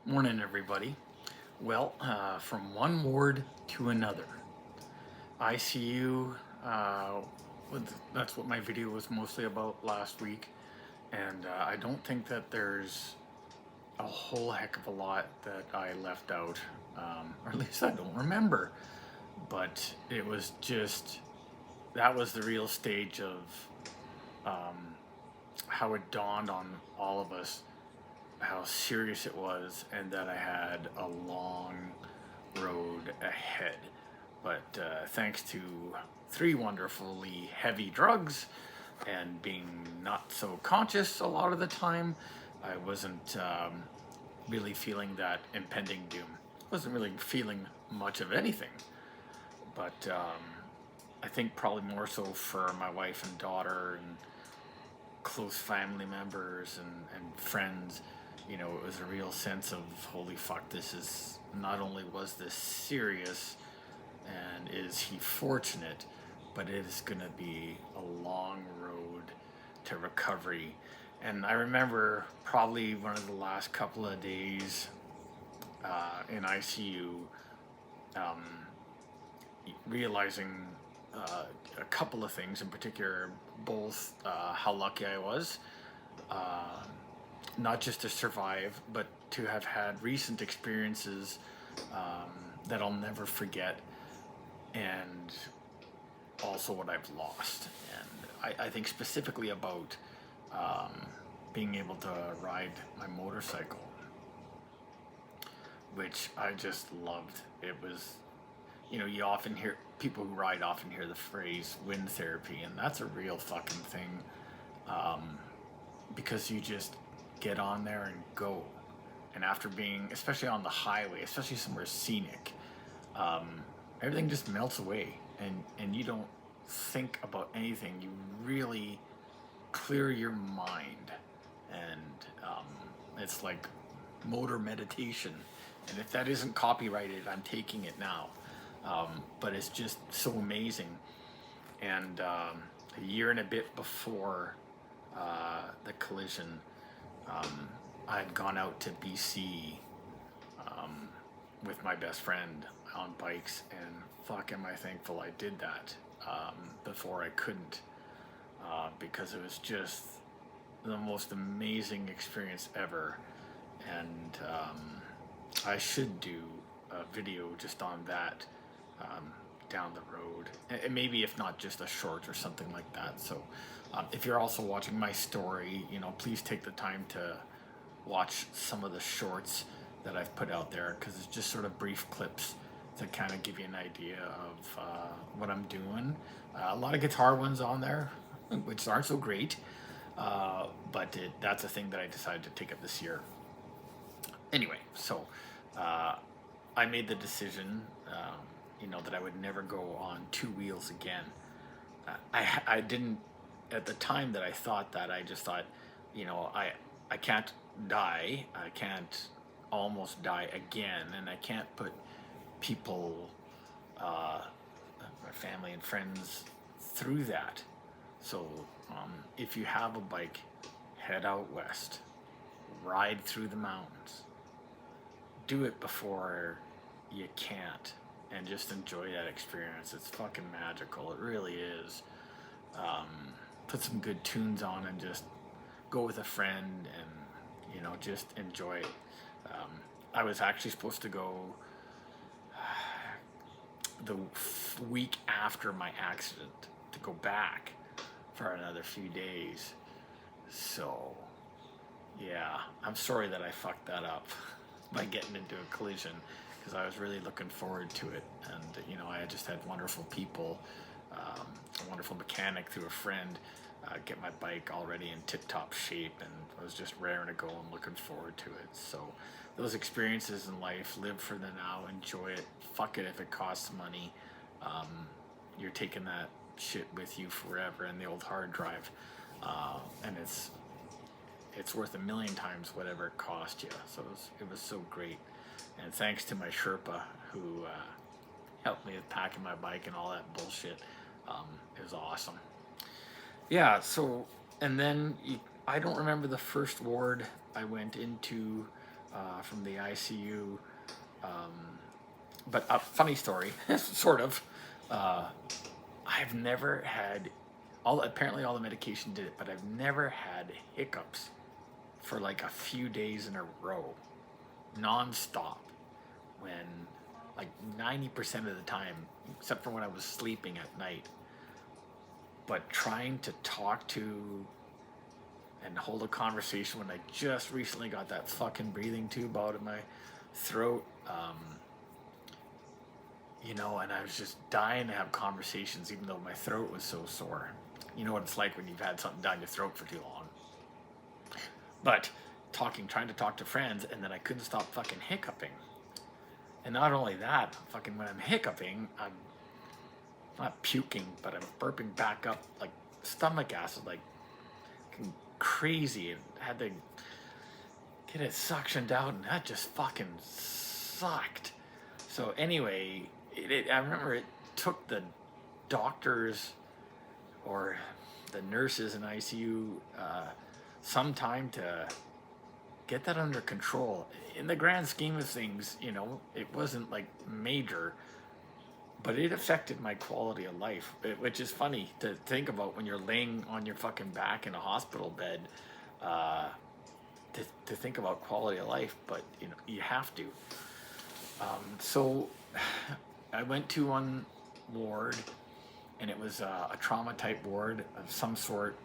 Morning, everybody. Well, from one ward to another. ICU, that's what my video was mostly about last week. And I don't think that there's a whole heck of a lot that I left out, or at least I don't remember. But it was just, that was the real stage of um, how it dawned on all of us how serious it was and that I had a long road ahead. But thanks to three wonderfully heavy drugs and being not so conscious a lot of the time, I wasn't really feeling that impending doom. Wasn't really feeling much of anything. But I think probably more so for my wife and daughter and close family members and friends, it was a real sense of holy fuck, this is not only was this serious and is he fortunate, but it is going to be a long road to recovery. And I remember probably one of the last couple of days in ICU, um, realizing a couple of things in particular, both how lucky I was, uh, not just to survive, but to have had recent experiences that I'll never forget, and also what I've lost. And I think specifically about being able to ride my motorcycle, which I just loved. It was, you often hear people who ride often hear the phrase wind therapy, and that's a real fucking thing, because you just get on there and go. And after being, especially on the highway, especially somewhere scenic, everything just melts away, and you don't think about anything. You really clear your mind, and it's like motor meditation. And if that isn't copyrighted, I'm taking it now. But it's just so amazing. And a year and a bit before the collision, I had gone out to BC with my best friend on bikes, and fuck am I thankful I did that before I couldn't, because it was just the most amazing experience ever. And I should do a video just on that down the road, and maybe if not just a short or something like that. So if you're also watching my story, please take the time to watch some of the shorts that I've put out there, because it's just sort of brief clips to kind of give you an idea of what I'm doing. A lot of guitar ones on there, which aren't so great, but that's a thing that I decided to take up this year. Anyway, so I made the decision, that I would never go on two wheels again. I didn't, at the time that I thought that, I just thought, I can't die, I can't almost die again, and I can't put people, my family and friends, through that. So if you have a bike, head out west, ride through the mountains, do it before you can't, and just enjoy that experience. It's fucking magical, it really is. Put some good tunes on and just go with a friend and just enjoy it. I was actually supposed to go the week after my accident to go back for another few days. So yeah, I'm sorry that I fucked that up by getting into a collision, because I was really looking forward to it. And I just had wonderful people, a wonderful mechanic through a friend, get my bike already in tip-top shape, and I was just raring to go and looking forward to it. So those experiences in life, live for the now, enjoy it. Fuck it if it costs money. You're taking that shit with you forever in the old hard drive, and it's worth a million times whatever it cost you. So it was so great. And thanks to my Sherpa who helped me with packing my bike and all that bullshit. It was awesome. Yeah, so, and then I don't remember the first ward I went into, from the ICU. But a funny story, sort of. I've never had apparently all the medication did it, but I've never had hiccups for like a few days in a row, non-stop, when like 90% of the time, except for when I was sleeping at night. But trying to talk to and hold a conversation when I just recently got that fucking breathing tube out of my throat, and I was just dying to have conversations even though my throat was so sore. You know what it's like when you've had something down your throat for too long. But trying to talk to friends, and then I couldn't stop fucking hiccuping. And not only that, fucking when I'm hiccuping, I'm not puking, but I'm burping back up like stomach acid, like crazy, and had to get it suctioned out, and that just fucking sucked. So anyway, I remember it took the doctors or the nurses in ICU some time to get that under control. In the grand scheme of things, it wasn't like major, but it affected my quality of life, which is funny to think about when you're laying on your fucking back in a hospital bed, to think about quality of life, but you have to. So I went to one ward, and it was a trauma type ward of some sort,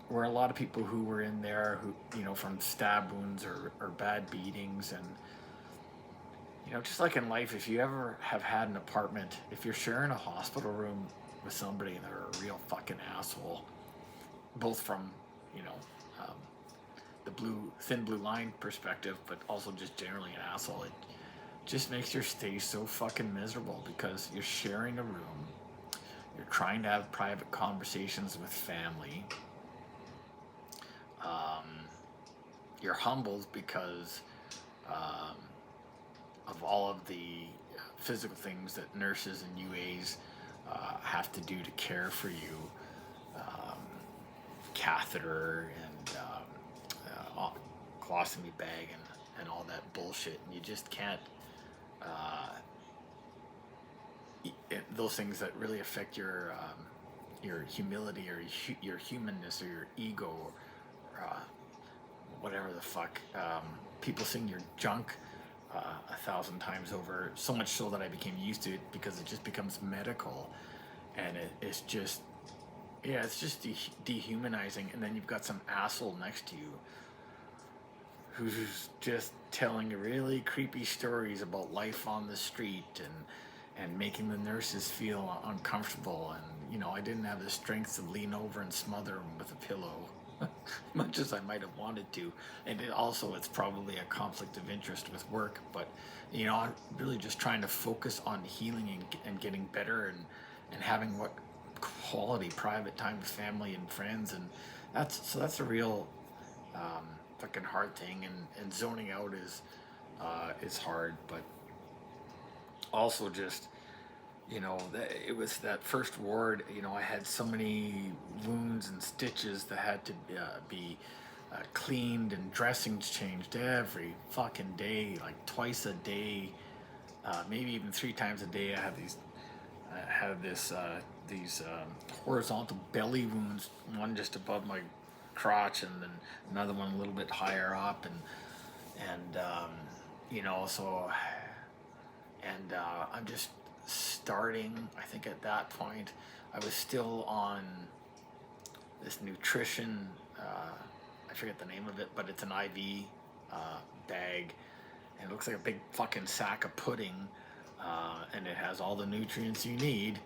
where a lot of people who were in there who, from stab wounds or bad beatings. And just like in life, if you ever have had an apartment, if you're sharing a hospital room with somebody and they're a real fucking asshole, both from the thin blue line perspective, but also just generally an asshole, it just makes your stay so fucking miserable, because you're sharing a room, you're trying to have private conversations with family, you're humbled because of all of the physical things that nurses and UAs have to do to care for you, catheter and colostomy bag and all that bullshit, and you just can't. Those things that really affect your humility or your humanness or your ego, or whatever the fuck. People sing your junk 1,000 times over, so much so that I became used to it, because it just becomes medical, and it's just dehumanizing. And then you've got some asshole next to you who's just telling really creepy stories about life on the street, and making the nurses feel uncomfortable. And I didn't have the strength to lean over and smother them with a pillow, much as I might have wanted to. And it's probably a conflict of interest with work, but I'm really just trying to focus on healing and getting better, and having what quality private time with family and friends. And that's a real fucking hard thing, and zoning out is hard. But also just it was that first ward. I had so many wounds and stitches that had to be cleaned, and dressings changed every fucking day, like twice a day, maybe even 3 times a day. I had these horizontal belly wounds, one just above my crotch, and then another one a little bit higher up, and so, and I'm just starting. I think at that point I was still on this nutrition, I forget the name of it, but it's an IV bag, and it looks like a big fucking sack of pudding, and it has all the nutrients you need,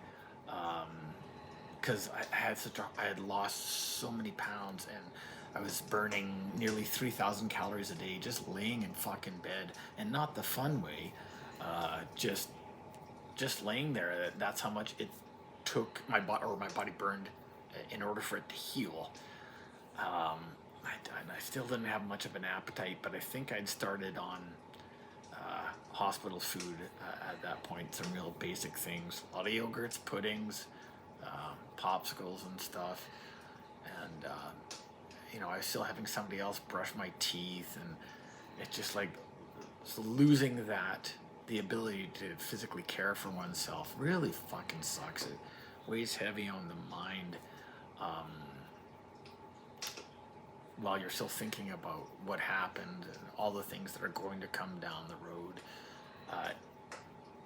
because I had lost so many pounds, and I was burning nearly 3,000 calories a day just laying in fucking bed, and not the fun way, just laying there. That's how much it took my body burned in order for it to heal. I still didn't have much of an appetite, but I think I'd started on hospital food at that point, some real basic things, a lot of yogurts, puddings, popsicles and stuff, and I was still having somebody else brush my teeth, it's just like losing that, the ability to physically care for oneself really fucking sucks. It weighs heavy on the mind, um, while you're still thinking about what happened and all the things that are going to come down the road. Uh,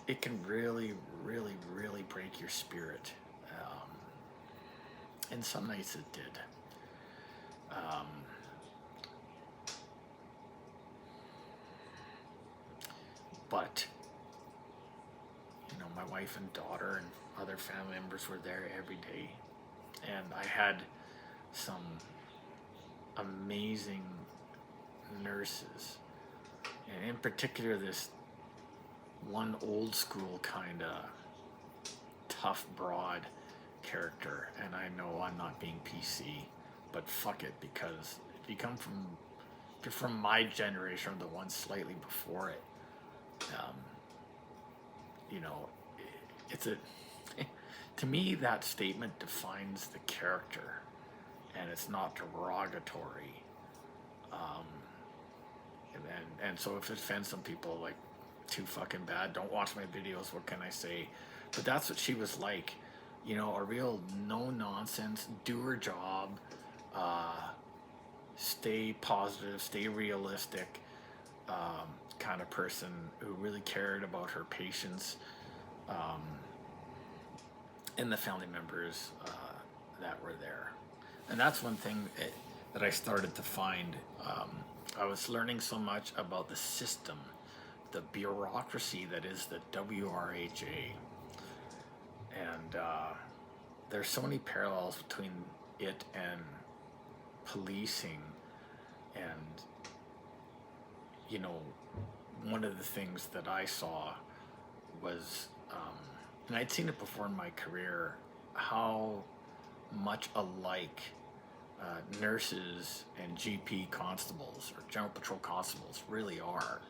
it can really, really, really break your spirit. Um, and some nights it did. Um, but, you know, my wife and daughter and other family members were there every day. And I had some amazing nurses. And in particular, this one old school kind of tough, broad character. And I know I'm not being PC, but fuck it, because if you come from, if you're from my generation or the one slightly before it, you know, it's a, to me, that statement defines the character, and it's not derogatory. Um, and so if it offends some people, like, too fucking bad, don't watch my videos, what can I say? But that's what she was like, you know, a real no nonsense, do her job, stay positive, stay realistic, kind of person who really cared about her patients, um, and the family members that were there. And that's one thing that I started to find. I was learning so much about the system, the bureaucracy that is the WRHA. And there's so many parallels between it and policing. And, you know, one of the things that I saw was, and I'd seen it before in my career, how much alike nurses and GP constables or general patrol constables really are.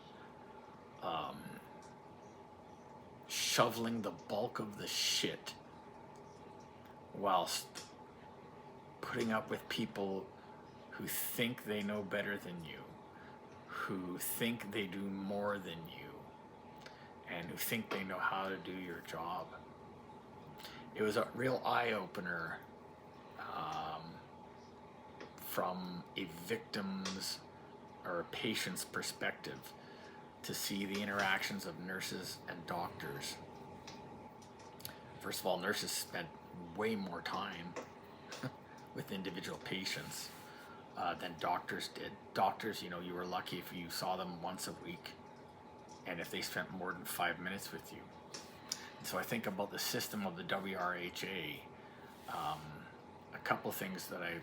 Shoveling the bulk of the shit whilst putting up with people who think they know better than you, who think they do more than you, and who think they know how to do your job. It was a real eye-opener, from a victim's or a patient's perspective, to see the interactions of nurses and doctors. First of all, nurses spent way more time with individual patients than doctors did. Doctors, you know, you were lucky if you saw them once a week, and if they spent more than 5 minutes with you. And so I think about the system of the WRHA. A couple things that I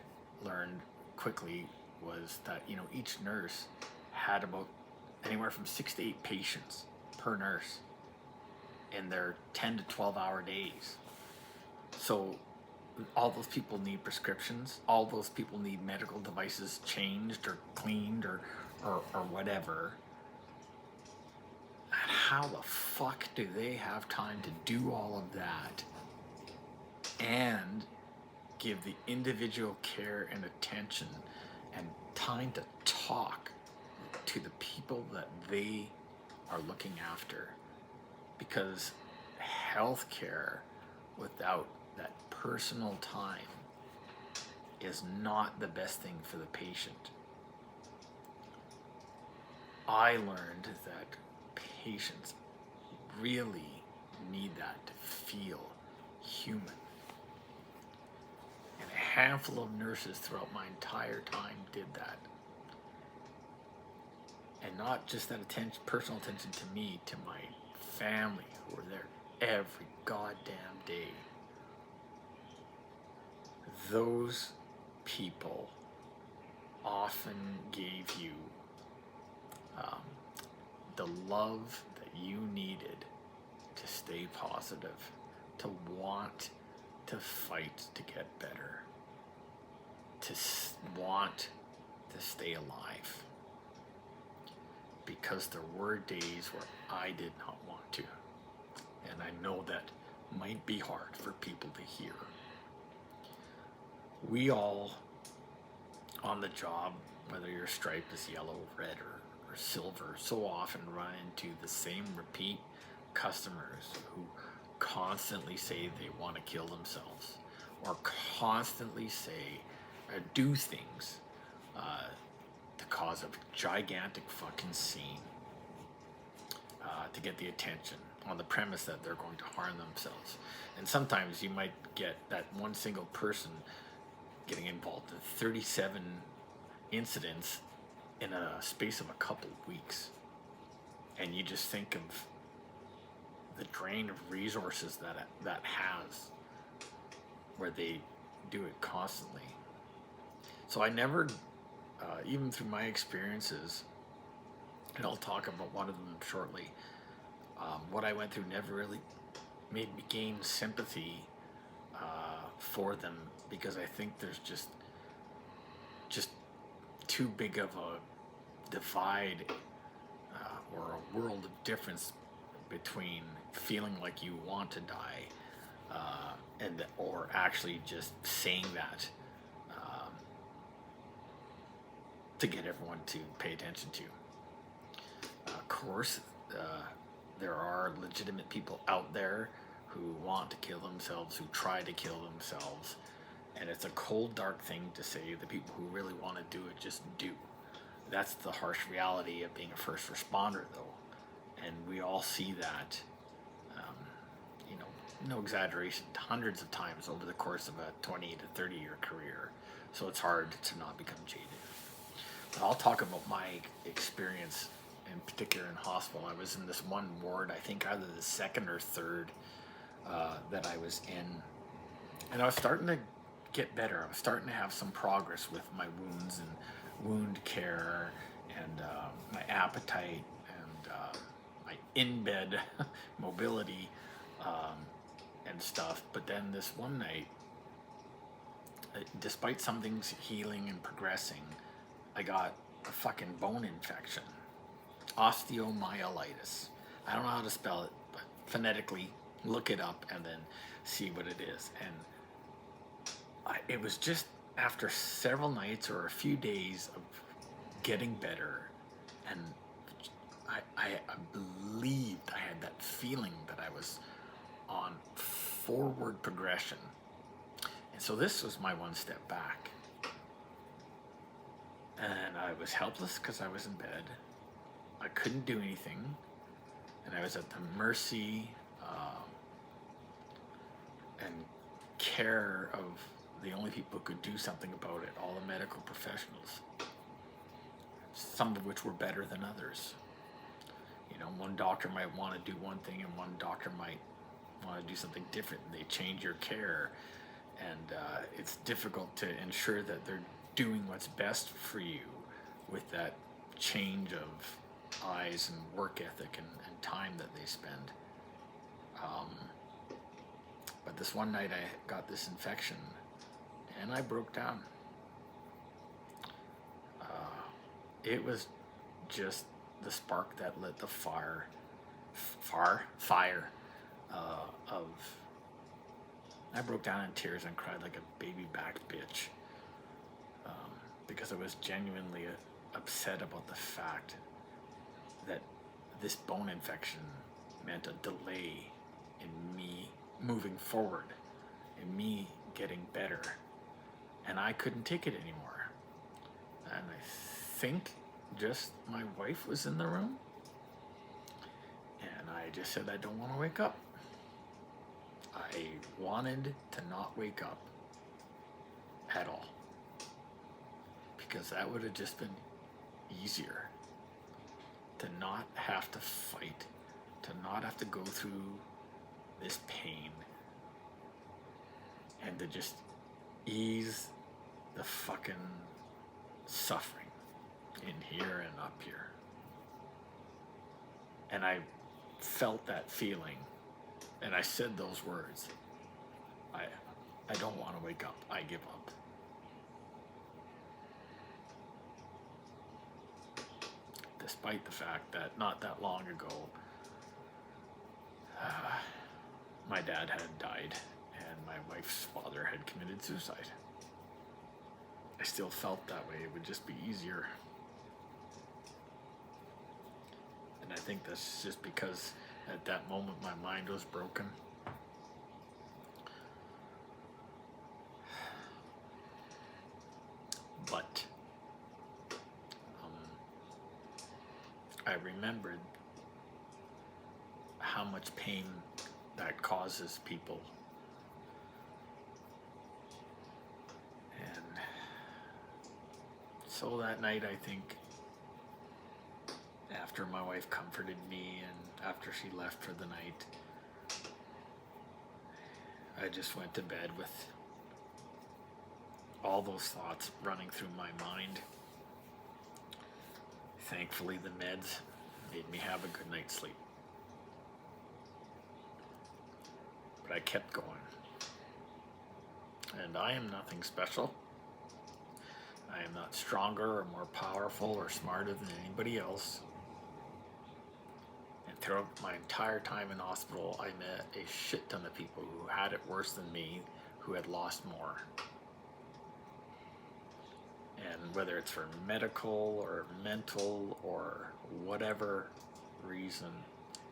learned quickly was that, you know, each nurse had about anywhere from 6 to 8 patients per nurse in their 10 to 12 hour days. So all those people need prescriptions, all those people need medical devices changed or cleaned or whatever. And how the fuck do they have time to do all of that and give the individual care and attention and time to talk to the people that they are looking after? Because healthcare without that personal time is not the best thing for the patient. I learned that patients really need that to feel human. And a handful of nurses throughout my entire time did that. And not just that attention, personal attention to me, to my family who were there every goddamn day. Those people often gave you the love that you needed to stay positive, to want to fight to get better, to want to stay alive. Because there were days where I did not want to. And I know that might be hard for people to hear. We all on the job, whether your stripe is yellow, red, or silver so often run into the same repeat customers who constantly say they want to kill themselves, or constantly say or do things to cause a gigantic fucking scene, to get the attention on the premise that they're going to harm themselves. And sometimes you might get that one single person getting involved in 37 incidents in a space of a couple of weeks. And you just think of the drain of resources that has, where they do it constantly. So I never, even through my experiences, and I'll talk about one of them shortly, what I went through never really made me gain sympathy for them, because I think there's just too big of a divide or a world of difference between feeling like you want to die or actually just saying that to get everyone to pay attention to. Of course, there are legitimate people out there who want to kill themselves, who try to kill themselves, and it's a cold, dark thing to say. The people who really want to do it just do. That's the harsh reality of being a first responder, though, and we all see that, no exaggeration, hundreds of times over the course of a 20 to 30 year career. So it's hard to not become jaded. But I'll talk about my experience in particular in hospital. I was in this one ward, I think either the second or third that I was in, and I was starting to get better. I was starting to have some progress with my wounds and wound care and my appetite and my in-bed mobility and stuff. But then this one night, despite some things healing and progressing, I got a fucking bone infection. Osteomyelitis. I don't know how to spell it, but phonetically, look it up and then see what it is. And it was just after several nights or a few days of getting better, and I believed I had that feeling that I was on forward progression. And so this was my one step back. And I was helpless because I was in bed. I couldn't do anything. And I was at the mercy and care of the only people who could do something about it, all the medical professionals, some of which were better than others. One doctor might want to do one thing and one doctor might want to do something different. They change your care, and it's difficult to ensure that they're doing what's best for you with that change of eyes and work ethic and time that they spend. But this one night I got this infection and I broke down. It was just the spark that lit the fire of. I broke down in tears and cried like a baby back bitch, because I was genuinely upset about the fact that this bone infection meant a delay in me moving forward, in me getting better, and I couldn't take it anymore. And I think just my wife was in the room, and I just said, I don't want to wake up. I wanted to not wake up at all, because that would have just been easier, to not have to fight, to not have to go through this pain, and to just ease the fucking suffering in here and up here. And I felt that feeling, and I said those words. I don't want to wake up. I give up. Despite the fact that not that long ago, my dad had died and my wife's father had committed suicide. I still felt that way. It would just be easier. And I think that's just because at that moment my mind was broken. But I remembered how much pain that causes people. And so that night, I think, after my wife comforted me and after she left for the night, I just went to bed with all those thoughts running through my mind. Thankfully, the meds made me have a good night's sleep. But I kept going. And I am nothing special. I am not stronger or more powerful or smarter than anybody else. And throughout my entire time in hospital, I met a shit ton of people who had it worse than me, who had lost more. And whether it's for medical or mental or whatever reason,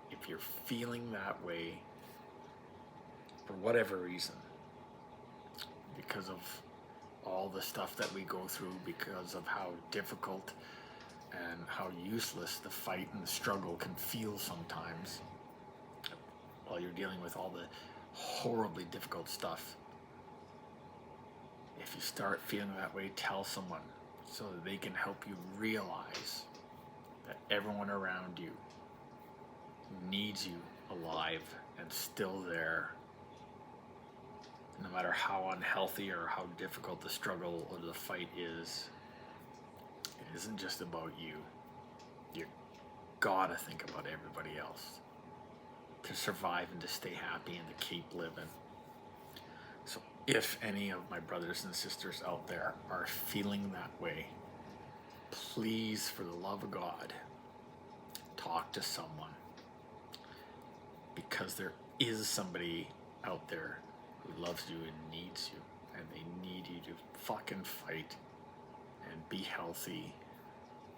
if you're feeling that way, for whatever reason, because of all the stuff that we go through, because of how difficult and how useless the fight and the struggle can feel sometimes while you're dealing with all the horribly difficult stuff. If you start feeling that way, tell someone so that they can help you realize that everyone around you needs you alive and still there. No matter how unhealthy or how difficult the struggle or the fight is, it isn't just about you. You gotta think about everybody else to survive and to stay happy and to keep living. So if any of my brothers and sisters out there are feeling that way, please, for the love of God, talk to someone. Because there is somebody out there who loves you and needs you, and they need you to fucking fight and be healthy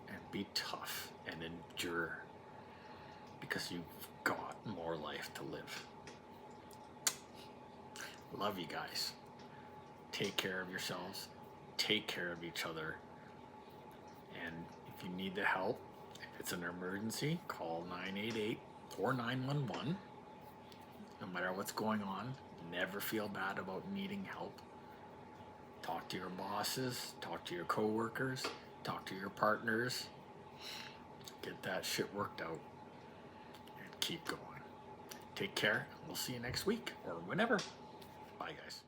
and be tough and endure, because you've got more life to live. Love you guys. Take care of yourselves. Take care of each other. And if you need the help, if it's an emergency, call 988 or 911. No matter what's going on, never feel bad about needing help. Talk to your bosses, talk to your coworkers, talk to your partners. Get that shit worked out and keep going. Take care. We'll see you next week or whenever. Bye, guys.